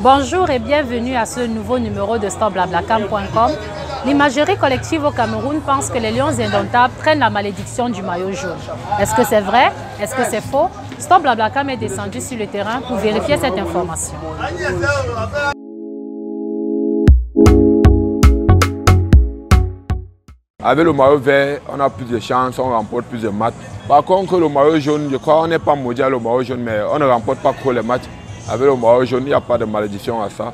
Bonjour et bienvenue à ce nouveau numéro de StopBlaBlaCam.com. L'imagerie collective au Cameroun pense que les Lions indomptables traînent la malédiction du maillot jaune. Est-ce que c'est vrai? Est-ce que c'est faux? StopBlaBlaCam est descendu sur le terrain pour vérifier cette information. Avec le maillot vert, on a plus de chances, on remporte plus de matchs. Par contre, le maillot jaune, je crois qu'on n'est pas mondial au maillot jaune, mais on ne remporte pas trop les matchs. Avec le maillot jaune, il n'y a pas de malédiction à ça.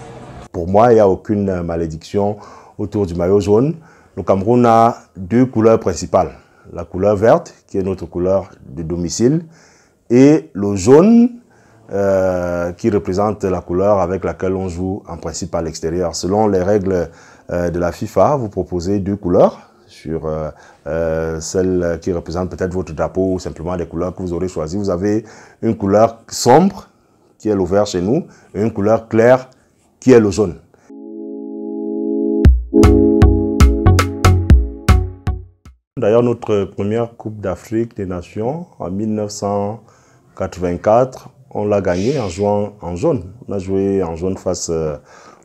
Pour moi, il n'y a aucune malédiction autour du maillot jaune. Le Cameroun a deux couleurs principales. La couleur verte, qui est notre couleur de domicile, et le jaune, qui représente la couleur avec laquelle on joue en principe à l'extérieur. Selon les règles de la FIFA, vous proposez deux couleurs sur celle qui représente peut-être votre drapeau ou simplement des couleurs que vous aurez choisies. Vous avez une couleur sombre, qui est le vert chez nous, et une couleur claire, qui est le jaune. D'ailleurs, notre première Coupe d'Afrique des Nations, en 1984, on l'a gagnée en jouant en jaune. On a joué en jaune face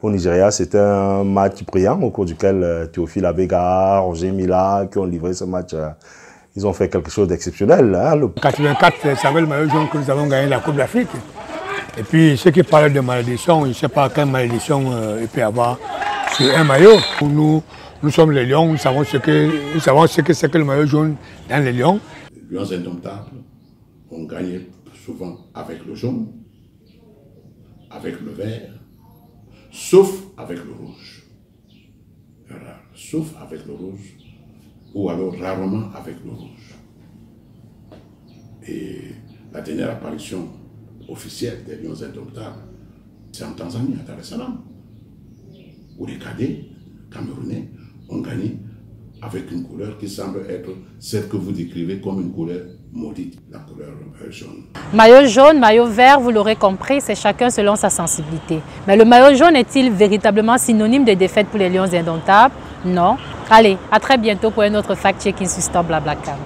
au Nigeria. C'était un match brillant au cours duquel Théophile Abega, Roger Mila, qui ont livré ce match, ils ont fait quelque chose d'exceptionnel. Hein. 1984, c'est avec le maillot jaune que nous avons gagné la Coupe d'Afrique. Et puis, ceux qui parlent de malédiction, je ne sais pas quelle malédiction il peut y avoir sur un maillot. Nous sommes les Lions, nous savons ce que c'est que le maillot jaune dans les Lions. Les Lions indomptables ont gagné souvent avec le jaune, avec le vert, sauf avec le rouge. Voilà. Sauf avec le rouge, ou alors rarement avec le rouge. Et la dernière apparition officielle des Lions indomptables, c'est en Tanzanie, à Dar es Salaam, où les cadets camerounais ont gagné avec une couleur qui semble être celle que vous décrivez comme une couleur maudite, la couleur jaune. Maillot jaune, maillot vert, vous l'aurez compris, c'est chacun selon sa sensibilité. Mais le maillot jaune est-il véritablement synonyme de défaite pour les Lions indomptables? Non. Allez, à très bientôt pour un autre fact-checking sur StopBlaBlaCam.